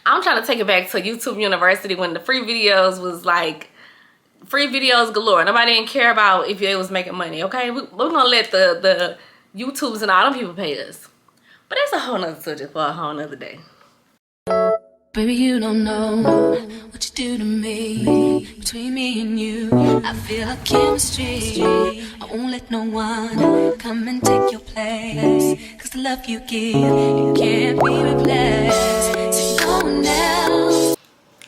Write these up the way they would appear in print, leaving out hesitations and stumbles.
I'm trying to take it back to YouTube University when the free videos was like free videos galore. Nobody didn't care about if it was making money. Okay, we're gonna let the YouTubers and all them people pay us. But that's a whole nother subject for a whole nother day. Baby, you don't know what you do to me. Between me and you, I feel a chemistry. I won't let no one come and take your place. Cause the love you give, it can't be replaced. So no one else.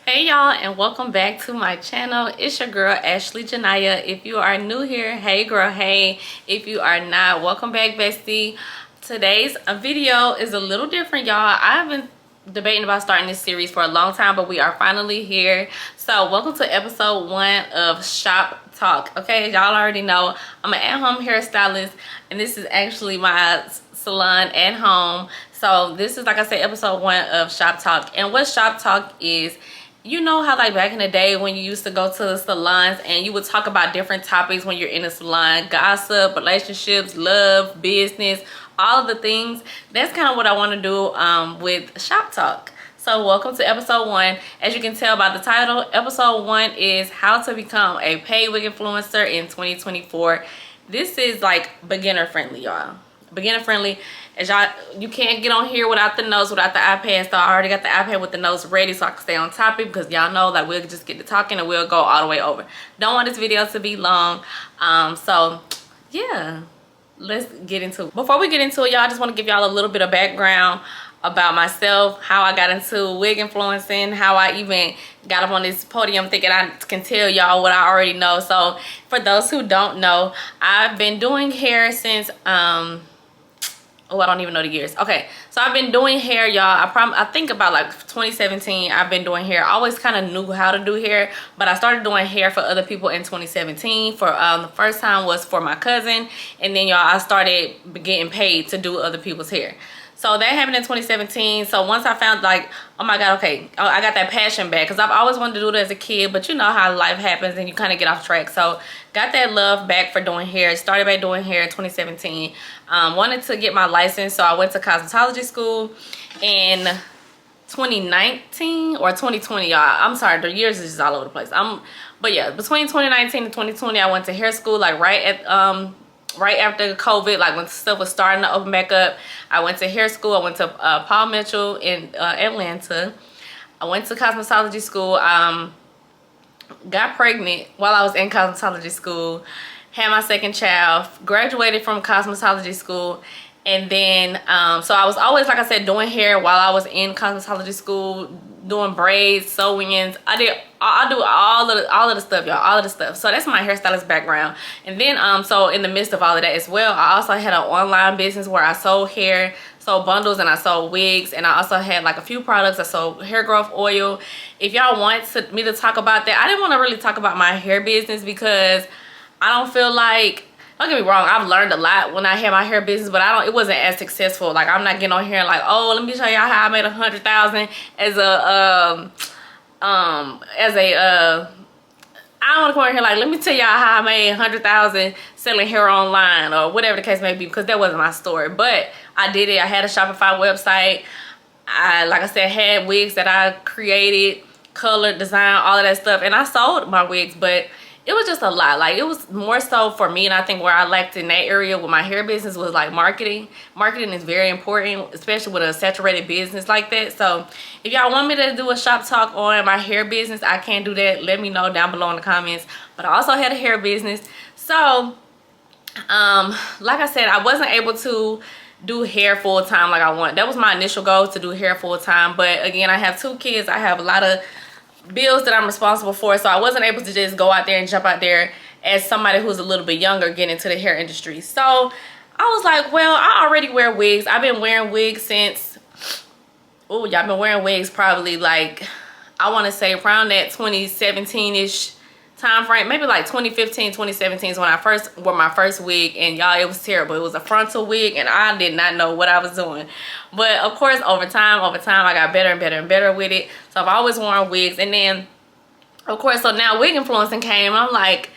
Hey y'all, and welcome back to my channel. It's your girl Ashley Janaya. If you are new here, hey girl, hey. If you are not, welcome back, bestie. Today's video is a little different, y'all. I've been debating about starting this series for a long time, but we are finally here. So welcome to episode 1 of Shop Talk. Okay, y'all already know I'm an at-home hairstylist, and this is actually my salon at home. So this is, like I said, episode 1 of Shop Talk. And what Shop Talk is, you know how like back in the day when you used to go to the salons and you would talk about different topics when you're in a salon, gossip, relationships, love, business, all of the things. That's kind of what I want to do with Shop Talk. So welcome to episode 1. As you can tell by the title, episode 1 is how to become a paid wig influencer in 2024. This is like beginner friendly, y'all. Beginner friendly. As y'all, you can't get on here without the notes, without the iPad. So I already got the iPad with the notes ready so I can stay on topic, because y'all know like we'll just get to talking and we'll go all the way over. Don't want this video to be long. So yeah, let's get into it. Before we get into it, y'all, I just want to give y'all a little bit of background about myself, how I got into wig influencing, how I even got up on this podium thinking I can tell y'all what I already know. So for those who don't know, I've been doing hair since oh, I don't even know the years. Okay, so I've been doing hair, y'all. I think about like 2017 I've been doing hair. I always kind of knew how to do hair, but I started doing hair for other people in 2017. For the first time was for my cousin, and then y'all, I started getting paid to do other people's hair. So that happened in 2017. So once I found like, oh my God, okay, I got that passion back, because I've always wanted to do it as a kid, but you know how life happens and you kind of get off track. So got that love back for doing hair. Started by doing hair in 2017. Wanted to get my license, so I went to cosmetology school in 2019 or 2020, y'all. I'm sorry, the years is just all over the place. But yeah, between 2019 and 2020, I went to hair school like right after COVID, like when stuff was starting to open back up. I went to hair school. I went to Paul Mitchell in Atlanta. I went to cosmetology school. Got pregnant while I was in cosmetology school. Had my second child. Graduated from cosmetology school. And then, so I was always, like I said, doing hair while I was in cosmetology school, doing braids, sew-ins. I do all of the stuff, y'all, all of the stuff. So that's my hairstylist background. And then, so in the midst of all of that as well, I also had an online business where I sold hair, sold bundles, and I sold wigs. And I also had like a few products. I sold hair growth oil. If y'all want me to talk about that, I didn't want to really talk about my hair business because I don't feel like, don't get me wrong, I've learned a lot when I had my hair business, but it wasn't as successful. Like, I'm not getting on here like, oh, let me show y'all how I made 100,000 as a I don't want to come on here like, let me tell y'all how I made 100,000 selling hair online or whatever the case may be, because that wasn't my story. But I did it. I had a Shopify website. Like I said, had wigs that I created, colored, design, all of that stuff, and I sold my wigs, but it was just a lot. Like, it was more so for me, and I think where I lacked in that area with my hair business was like marketing. Marketing is very important, especially with a saturated business like that. So if y'all want me to do a shop talk on my hair business, I can do that. Let me know down below in the comments. But I also had a hair business. So like I said, I wasn't able to do hair full time like I want. That was my initial goal, to do hair full time. But again, I have 2 kids. I have a lot of bills that I'm responsible for, so I wasn't able to just go out there and jump out there as somebody who's a little bit younger getting into the hair industry. So I was like, well, I already wear wigs. I've been wearing wigs since, oh, y'all been wearing wigs probably like, I want to say around that 2017-ish time frame, maybe like 2015, 2017 is when I first wore my first wig, and y'all, it was terrible. It was a frontal wig, and I did not know what I was doing. But of course, over time, I got better and better and better with it. So I've always worn wigs, and then, of course, so now wig influencing came. I'm like,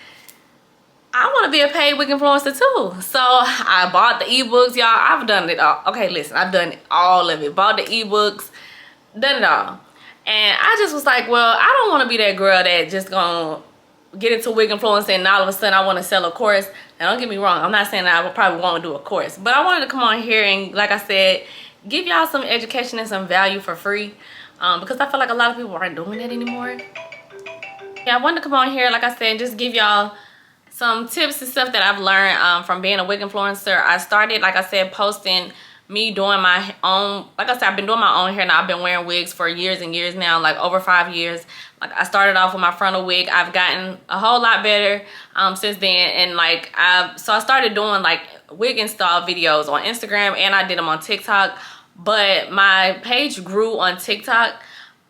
I want to be a paid wig influencer too. So I bought the ebooks, y'all. I've done it all. Okay, listen, I've done all of it. Bought the ebooks, done it all. And I just was like, well, I don't want to be that girl that just gonna get into wig influencing and all of a sudden I want to sell a course. Now don't get me wrong, I'm not saying that I would probably want to do a course, but I wanted to come on here and, like I said, give y'all some education and some value for free, because I feel like a lot of people aren't doing that anymore. Yeah, I wanted to come on here, like I said, and just give y'all some tips and stuff that I've learned from being a wig influencer. I started, like I said, posting me doing my own, like I said, I've been doing my own hair now. I've been wearing wigs for years and years now, like over 5 years. Like I started off with my frontal wig. I've gotten a whole lot better since then. And like, so I started doing like wig install videos on Instagram, and I did them on TikTok. But my page grew on TikTok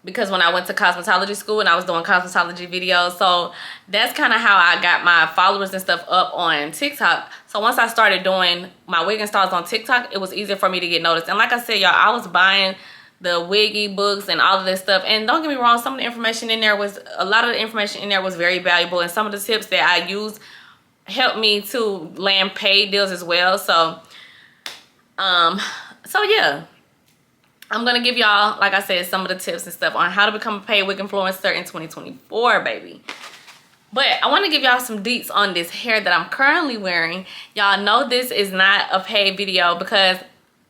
because when I went to cosmetology school and I was doing cosmetology videos. So that's kind of how I got my followers and stuff up on TikTok. So once I started doing my wig installs on TikTok, it was easier for me to get noticed. And like I said, y'all, I was buying the wig ebooks and all of this stuff. And don't get me wrong, some of the information in there was, a lot of the information in there was very valuable. And some of the tips that I used helped me to land paid deals as well. So yeah. I'm gonna give y'all, like I said, some of the tips and stuff on how to become a paid wig influencer in 2024, baby. But I want to give y'all some deets on this hair that I'm currently wearing. Y'all know this is not a paid video because,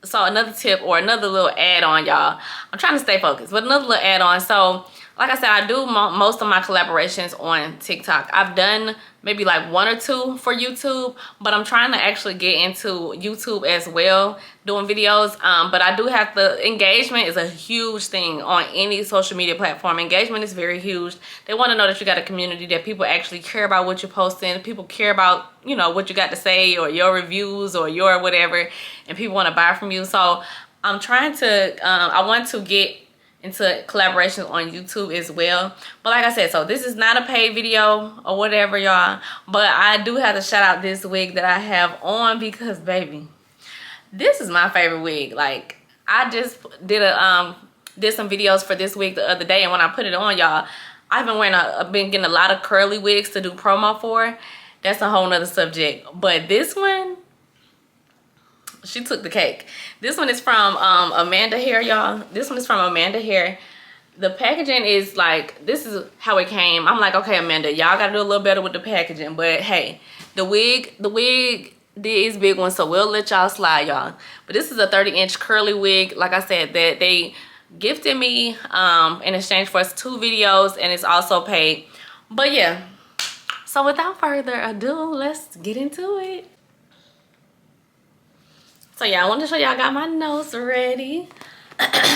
so another tip or another little add-on, y'all. I'm trying to stay focused, but another little add-on. So like I said, I do most of my collaborations on TikTok. I've done maybe like 1 or 2 for YouTube, but I'm trying to actually get into YouTube as well, doing videos. But I do have to, engagement is a huge thing on any social media platform. Engagement is very huge. They want to know that you got a community, that people actually care about what you're posting. People care about, you know, what you got to say or your reviews or your whatever, and people want to buy from you. So I'm trying to, I want to get into collaborations on YouTube as well. But like I said, so this is not a paid video or whatever, y'all. But I do have to shout out this wig that I have on because, baby, this is my favorite wig. Like, I just did some videos for this wig the other day, and when I put it on, y'all, I've been getting a lot of curly wigs to do promo for. That's a whole nother subject. But this one, she took the cake. This one is from Amanda Hair, y'all. This one is from Amanda Hair. The packaging is like, this is how it came. I'm like, okay, Amanda, y'all gotta do a little better with the packaging. But hey, the wig is big one, so we'll let y'all slide, y'all. But this is a 30-inch curly wig, like I said, that they gifted me in exchange for 2 videos, and it's also paid. But yeah, so without further ado, let's get into it. So yeah, I want to show y'all, I got my notes ready.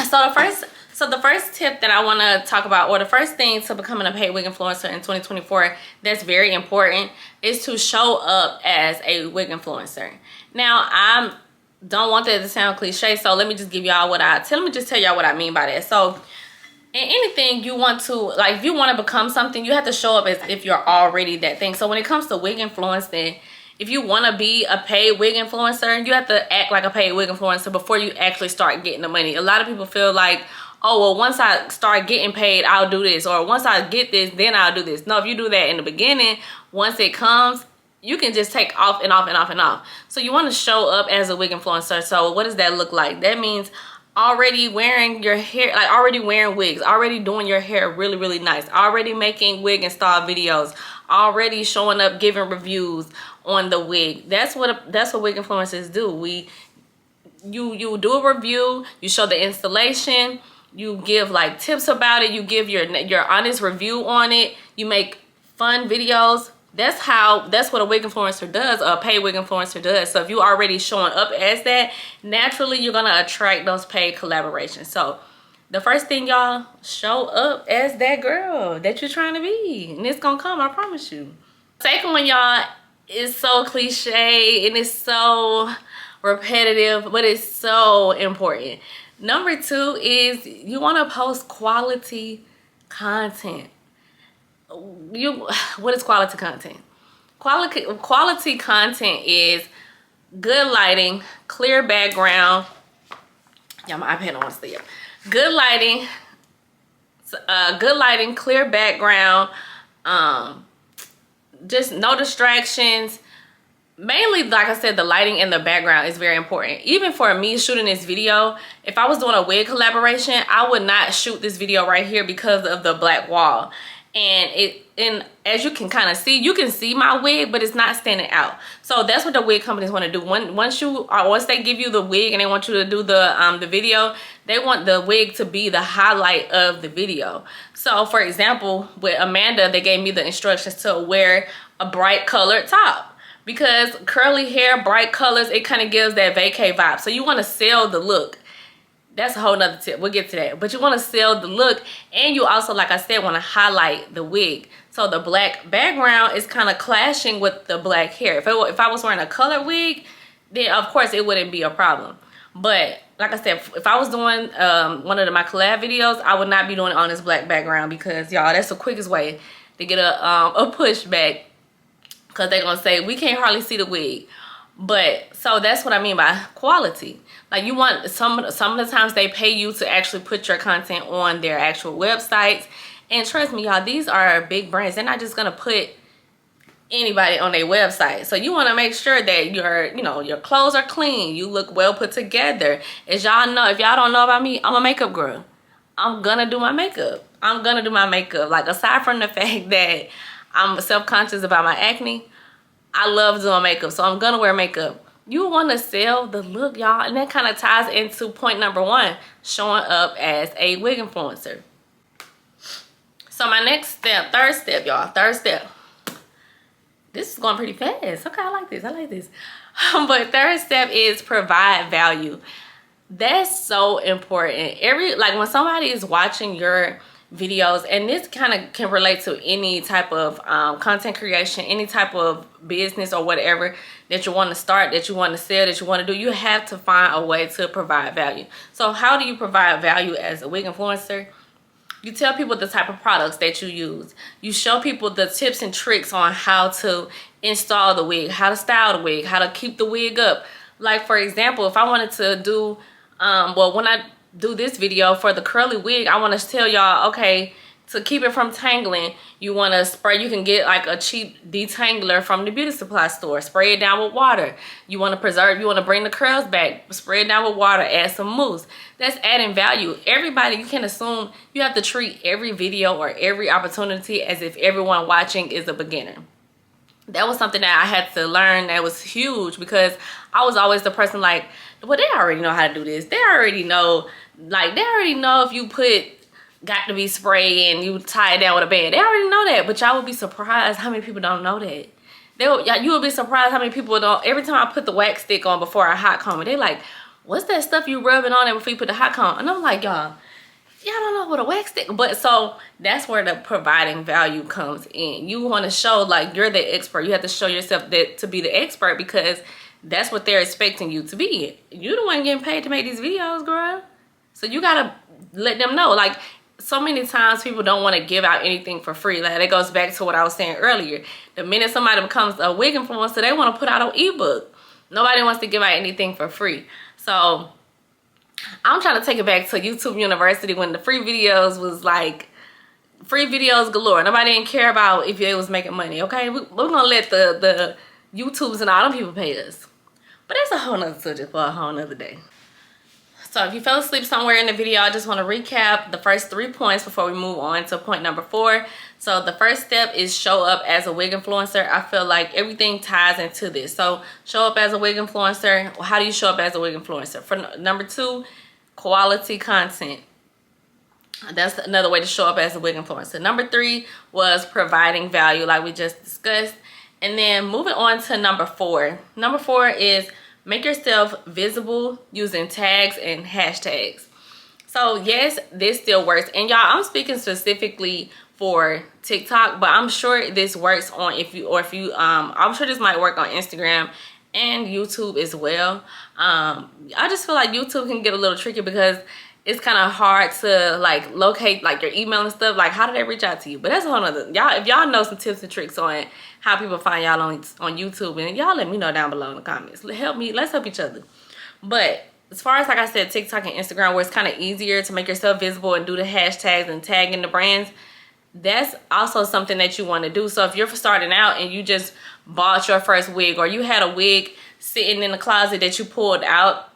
So the first tip that I want to talk about, or the first thing to becoming a paid wig influencer in 2024 that's very important, is to show up as a wig influencer. Now, I don't want that to sound cliche, so let me just give y'all let me just tell y'all what I mean by that. So in anything you want to, like, if you want to become something, you have to show up as if you're already that thing. So when it comes to wig influencing, if you want to be a paid wig influencer, you have to act like a paid wig influencer before you actually start getting the money. A lot of people feel like, oh, well, once I start getting paid, I'll do this. Or once I get this, then I'll do this. No, if you do that in the beginning, once it comes, you can just take off and off and off and off. So you want to show up as a wig influencer. So what does that look like? That means already wearing your hair, like already wearing wigs, already doing your hair really, really nice, already making wig install videos, already showing up, giving reviews on the wig. That's what wig influencers do. You do a review, you show the installation, you give like tips about it, you give your honest review on it, you make fun videos. That's what a wig influencer does, a paid wig influencer does. So if you already showing up as that, naturally you're gonna attract those paid collaborations. So the first thing, y'all, show up as that girl that you're trying to be, and it's gonna come, I promise you. Second one, y'all, is so cliche and it's so repetitive, but it's so important. Number 2 is you want to post quality content. What is quality content? Quality content is good lighting, clear background. Yeah, my iPad don't want to stay up. Good lighting, clear background, just no distractions, mainly, like I said, the lighting in the background is very important. Even for me shooting this video, if I was doing a wig collaboration, I would not shoot this video right here because of the black wall. And as you can kind of see, you can see my wig, but it's not standing out. So that's what the wig companies want to do. Once they give you the wig and they want you to do the video, they want the wig to be the highlight of the video. So for example, with Amanda, they gave me the instructions to wear a bright colored top, because curly hair, bright colors, it kind of gives that vacay vibe. So you want to sell the look. That's a whole nother tip. We'll get to that. But you want to sell the look, and you also, like I said, want to highlight the wig. So the black background is kind of clashing with the black hair. If I was wearing a colored wig, then of course it wouldn't be a problem. But like I said, if I was doing one of my collab videos, I would not be doing it on this black background, because y'all, that's the quickest way to get a pushback, because they're gonna say we can't hardly see the wig. But so that's what I mean by quality. Like, you want some of the times they pay you to actually put your content on their actual websites. And trust me, y'all, these are big brands. They're not just gonna put anybody on their website. So you want to make sure that your clothes are clean, you look well put together. As y'all know, if y'all don't know about me, I'm a makeup girl. I'm gonna do my makeup. Like, aside from the fact that I'm self-conscious about my acne, I love doing makeup, so I'm gonna wear makeup. You want to sell the look, y'all, and that kind of ties into point number 1, showing up as a wig influencer. So my next step, third step, y'all, this is going pretty fast. Okay, I like this. But third step is provide value. That's so important. Like, when somebody is watching your videos, and this kind of can relate to any type of content creation, any type of business or whatever that you want to start, that you want to sell, that you want to do, you have to find a way to provide value. So how do you provide value as a wig influencer? You tell people the type of products that you use. You show people the tips and tricks on how to install the wig, how to style the wig, how to keep the wig up. Like, for example, if I wanted to do when I do this video for the curly wig, I want to tell y'all, okay, to keep it from tangling, you want to spray. You can get like a cheap detangler from the beauty supply store. Spray it down with water. You want to preserve, you want to bring the curls back, spray it down with water, add some mousse. That's adding value. Everybody, you can assume, you have to treat every video or every opportunity as if everyone watching is a beginner. That was something that I had to learn that was huge, because I was always the person like, well, they already know how to do this. They already know, like, they already know if you put got to be spray and you tie it down with a band. They already know that, but y'all would be surprised how many people don't know that. You would be surprised how many people don't. Every time I put the wax stick on before I hot comb it, they like, what's that stuff you rubbing on it before you put the hot comb? And I'm like, y'all don't know what a wax stick. But so that's where the providing value comes in. You want to show like you're the expert. You have to show yourself that to be the expert, because that's what they're expecting you to be. You the one getting paid to make these videos, girl. So you gotta let them know. Like, so many times people don't want to give out anything for free. Like, it goes back to what I was saying earlier. The minute somebody becomes a wig influencer, they want to put out an ebook. Nobody wants to give out anything for free. So I'm trying to take it back to YouTube University, when the free videos was like free videos galore. Nobody didn't care about if it was making money. Okay, we're gonna let the YouTubes and all them people pay us. But that's a whole nother subject for a whole nother day. So if you fell asleep somewhere in the video, I just want to recap the first 3 points before we move on to point number 4. So the first step is show up as a wig influencer. I feel like everything ties into this. So show up as a wig influencer. How do you show up as a wig influencer? For number 2, quality content. That's another way to show up as a wig influencer. Number 3 was providing value, like we just discussed. And then moving on to number 4. Number 4 is make yourself visible using tags and hashtags. So yes, this still works. And y'all, I'm speaking specifically for TikTok, but I'm sure this works on I'm sure this might work on Instagram and YouTube as well. I just feel like YouTube can get a little tricky, because it's kind of hard to like locate like your email and stuff. Like, how do they reach out to you? But that's a whole nother, y'all, if y'all know some tips and tricks on how people find y'all on YouTube, and y'all let me know down below in the comments. Let's help each other. But as far as, like I said, TikTok and Instagram, where it's kind of easier to make yourself visible and do the hashtags and tagging the brands, that's also something that you want to do. So if you're starting out and you just bought your first wig, or you had a wig sitting in the closet that you pulled out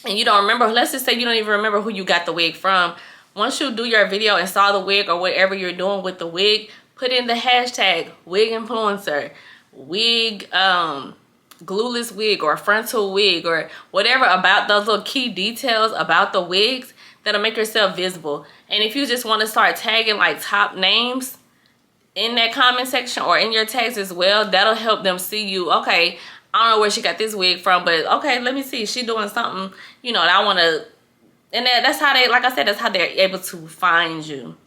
and you don't remember, let's just say you don't even remember who you got the wig from. Once you do your video and saw the wig or whatever you're doing with the wig, put in the hashtag wig influencer, wig glueless wig, or frontal wig, or whatever about those little key details about the wigs that'll make yourself visible. And if you just want to start tagging like top names in that comment section or in your tags as well, that'll help them see you. Okay, I don't know where she got this wig from, but okay, let me see, she doing something, you know, that I want to. And that's how they, like I said, that's how they're able to find you.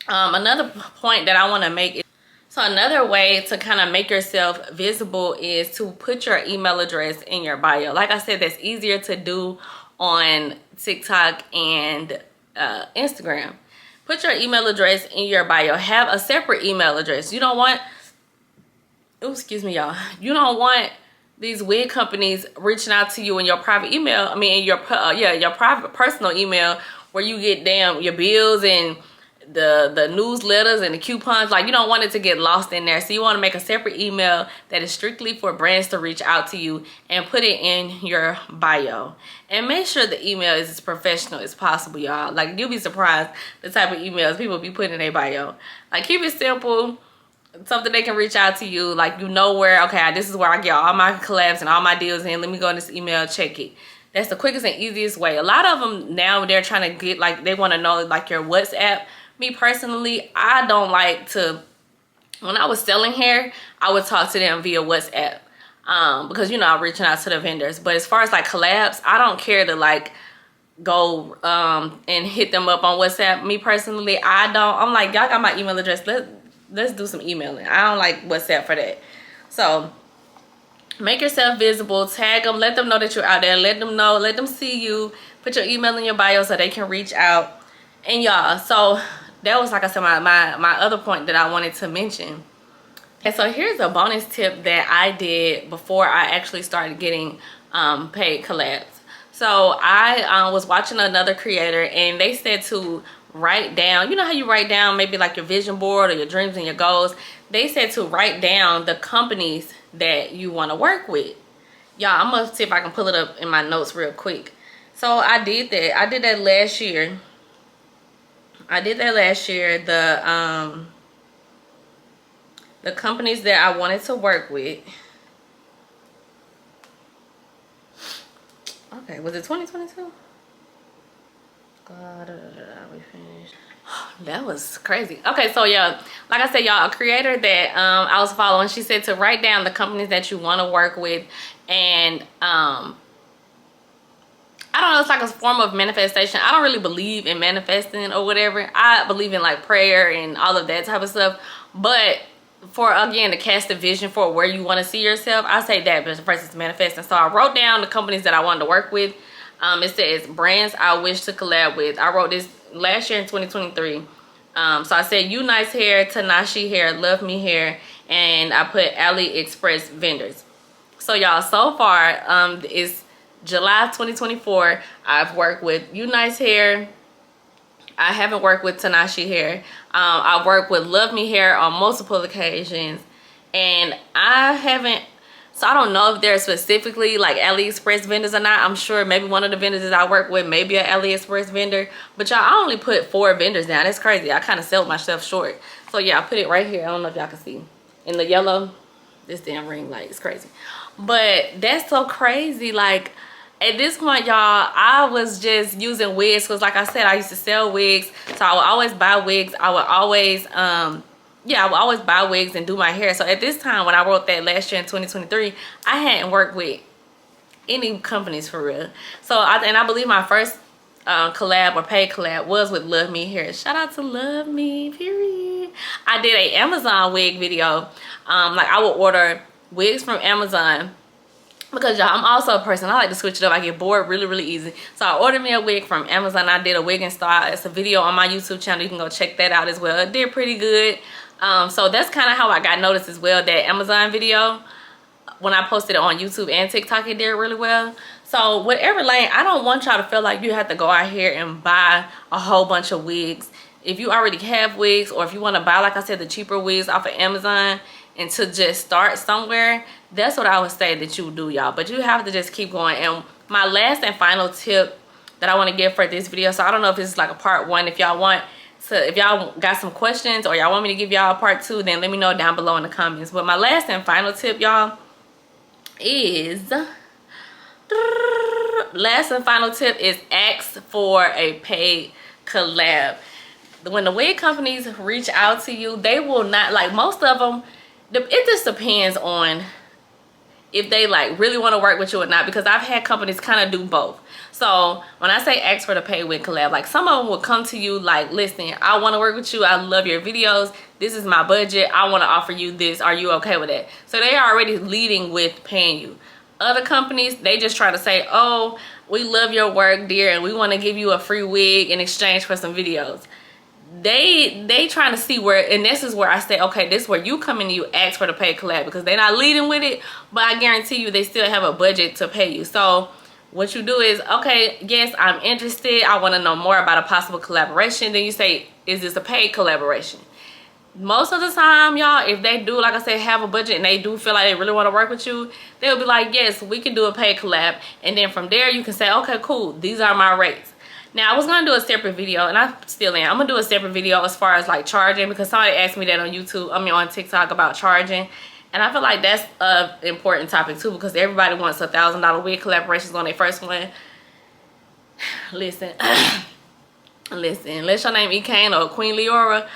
Another point that I want to make is, so another way to kind of make yourself visible is to put your email address in your bio. Like I said, that's easier to do on TikTok and Instagram. Put your email address in your bio. Have a separate email address. You don't want, oh, excuse me, y'all. You don't want these wig companies reaching out to you in your private email. I mean, in your your private personal email, where you get your bills and the newsletters and the coupons. Like, you don't want it to get lost in there. So you want to make a separate email that is strictly for brands to reach out to you, and put it in your bio. And make sure the email is as professional as possible, y'all. Like, you'll be surprised the type of emails people be putting in their bio. Like, keep it simple, something they can reach out to you. Like, you know where, okay, this is where I get all my collabs and all my deals in. Let me go in this email, check it. That's the quickest and easiest way. A lot of them now, they're trying to get, like, they want to know like your WhatsApp. Me personally, I don't like to, when I was selling hair, I would talk to them via WhatsApp, because, you know, I'm reaching out to the vendors. But as far as like collabs, I don't care to like go and hit them up on WhatsApp. Me personally, I don't. I'm like, y'all got my email address, let's do some emailing. I don't like WhatsApp for that. So make yourself visible, tag them, let them know that you're out there, let them know, let them see you, put your email in your bio so they can reach out. And y'all, so that was, like I said, my other point that I wanted to mention. And so here's a bonus tip that I did before I actually started getting paid collabs. So I was watching another creator, and they said to write down, you know how you write down maybe like your vision board or your dreams and your goals. They said to write down the companies that you want to work with. Y'all, I'm gonna see if I can pull it up in my notes real quick. So I did that. I did that last year. The companies that I wanted to work with. Okay, was it 2022? We finished. That was crazy. Okay, so yeah, like I said, y'all, a creator that I was following, she said to write down the companies that you want to work with. And I don't know, it's like a form of manifestation. I don't really believe in manifesting or whatever. I believe in like prayer and all of that type of stuff. But for, again, to cast a vision for where you want to see yourself, I say that versus manifesting. So I wrote down the companies that I wanted to work with. It says brands I wish to collab with. I wrote this last year in 2023. So I said You Nice Hair, Tanashi Hair, Love Me Hair, and I put AliExpress vendors. So y'all, so far it's July 2024. I've worked with You Nice Hair. I haven't worked with Tanashi Hair. I've worked with Love Me Hair on multiple occasions, and I haven't. So I don't know if they're specifically like AliExpress vendors or not. I'm sure maybe one of the vendors that I work with may be an AliExpress vendor. But y'all, I only put 4 vendors down. That's crazy. I kind of sold myself short. So yeah, I put it right here. I don't know if y'all can see in the yellow. This damn ring light is crazy. But that's so crazy. Like, at this point, y'all, I was just using wigs because, like I said, I used to sell wigs. So I would always buy wigs. I would always I would always buy wigs and do my hair. So at this time, when I wrote that last year in 2023, I hadn't worked with any companies for real. So I believe my first collab or paid collab was with Love Me Hair. Shout out to Love Me, period. I did a Amazon wig video. Like, I would order wigs from Amazon because, y'all, I'm also a person, I like to switch it up. I get bored really easy. So I ordered me a wig from Amazon. I did a wig install. It's a video on my YouTube channel. You can go check that out as well. It did pretty good. So that's kind of how I got noticed as well. That Amazon video, when I posted it on YouTube and TikTok, it did really well. So whatever lane, I don't want y'all to feel like you have to go out here and buy a whole bunch of wigs if you already have wigs, or if you want to buy, like I said, the cheaper wigs off of Amazon and to just start somewhere, that's what I would say that you do, y'all. But you have to just keep going. And my last and final tip that I want to give for this video, so I don't know if this is like a part one. If y'all want to, if y'all got some questions or y'all want me to give y'all a part two, then let me know down below in the comments. But my last and final tip, y'all, is ask for a paid collab. When the wig companies reach out to you, they will not, like, most of them, it just depends on if they like really want to work with you or not, because I've had companies kind of do both. So when I say ask for the paid wig collab, like, some of them will come to you like, listen, I want to work with you, I love your videos, this is my budget, I want to offer you this, are you okay with it? So they are already leading with paying you. Other companies, they just try to say, oh, we love your work, dear, and we want to give you a free wig in exchange for some videos. They trying to see where, and this is where I say, okay, this is where you come in and you ask for the paid collab, because they're not leading with it, but I guarantee you they still have a budget to pay you. So what you do is, okay, yes, I'm interested, I want to know more about a possible collaboration. Then you say, is this a paid collaboration? Most of the time, y'all, if they do, like I said, have a budget and they do feel like they really want to work with you, they'll be like, yes, we can do a paid collab. And then from there you can say, okay, cool, these are my rates. Now, I was going to do a separate video, and I still am. I'm going to do a separate video as far as like charging, because somebody asked me that on YouTube, on TikTok, about charging. And I feel like that's an important topic too, because everybody wants $1,000 wig collaborations on their first one. Listen, listen, unless your name E. Kane or Queen Leora,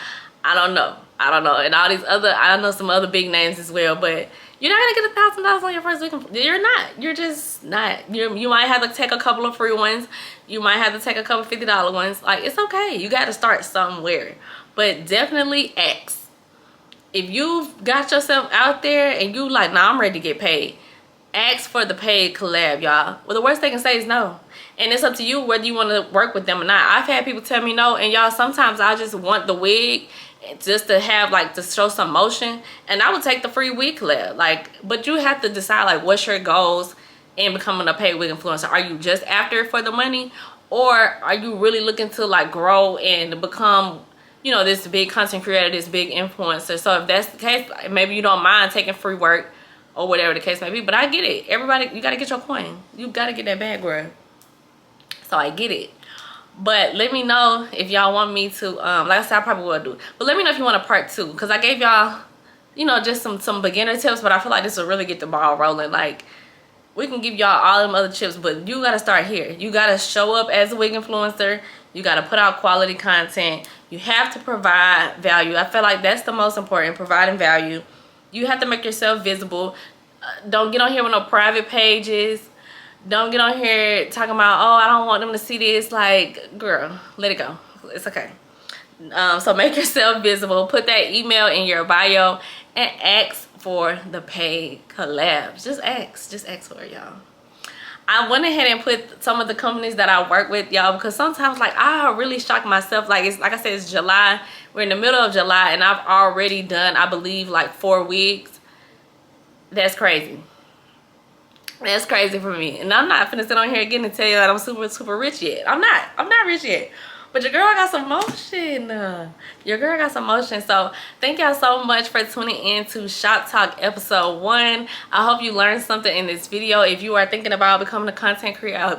I don't know. And all these other, I know some other big names as well, but you're not gonna get $1,000 on your first wig. You're not. You're just not. You might have to take a couple of free ones. You might have to take a couple $50 ones. Like, it's okay. You got to start somewhere. But definitely ask. If you've got yourself out there and you like, nah, I'm ready to get paid, ask for the paid collab, y'all. Well, the worst they can say is no. And it's up to you whether you want to work with them or not. I've had people tell me no, and y'all, sometimes I just want the wig just to have, like, to show some motion, and I would take the free wig collab. Like, but you have to decide, like, what's your goals in becoming a paid wig influencer. Are you just after it for the money, or are you really looking to like grow and become, you know, this big content creator, this big influencer? So if that's the case, maybe you don't mind taking free work or whatever the case may be. But I get it. Everybody, you got to get your coin. You got to get that bag, girl. So I get it. But let me know if y'all want me to, like I said, I probably will do it. But let me know if you want a part two, because I gave y'all, you know, just some beginner tips, but I feel like this will really get the ball rolling. Like, we can give y'all all them other tips, but you got to start here. You got to show up as a wig influencer. You got to put out quality content. You have to provide value. I feel like that's the most important, providing value. You have to make yourself visible. Don't get on here with no private pages. Don't get on here talking about, oh, I don't want them to see this. Like, girl, let it go. It's okay. So make yourself visible. Put that email in your bio and ask for the paid collabs. Just ask for it, y'all. I went ahead and put some of the companies that I work with, y'all, because sometimes, like, I really shock myself. Like, it's like I said, it's July. We're in the middle of July, and I've already done, I believe, like 4 wigs. That's crazy. That's crazy for me. And I'm not finna sit on here again and tell you that I'm super rich yet. I'm not rich yet. But your girl got some motion. Your girl got some motion. So thank y'all so much for tuning in to Shop Talk episode 1. I hope you learned something in this video. If you are thinking about becoming a content creator,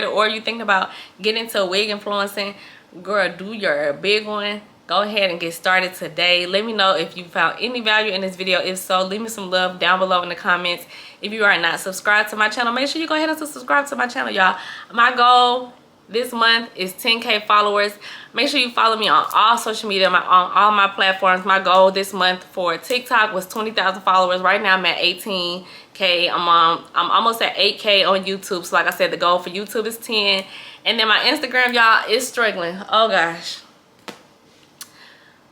or you thinking about getting into wig influencing, girl, do your big one. Go ahead and get started today. Let me know if you found any value in this video. If so, leave me some love down below in the comments. If you are not subscribed to my channel, make sure you go ahead and subscribe to my channel, y'all. My goal this month is 10K followers. Make sure you follow me on all social media, on all my platforms. My goal this month for TikTok was 20,000 followers. Right now I'm at 18K. I'm almost at 8K on YouTube. So like I said, the goal for YouTube is 10. And then my Instagram, y'all, is struggling. Oh gosh.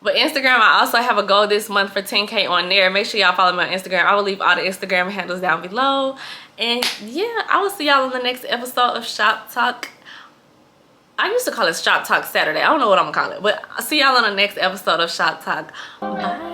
But Instagram, I also have a goal this month for 10K on there. Make sure y'all follow me on Instagram. I will leave all the Instagram handles down below. And yeah, I will see y'all in the next episode of Shop Talk. I used to call it Shop Talk Saturday. I don't know what I'm gonna call it. But I'll see y'all in the next episode of Shop Talk. Bye.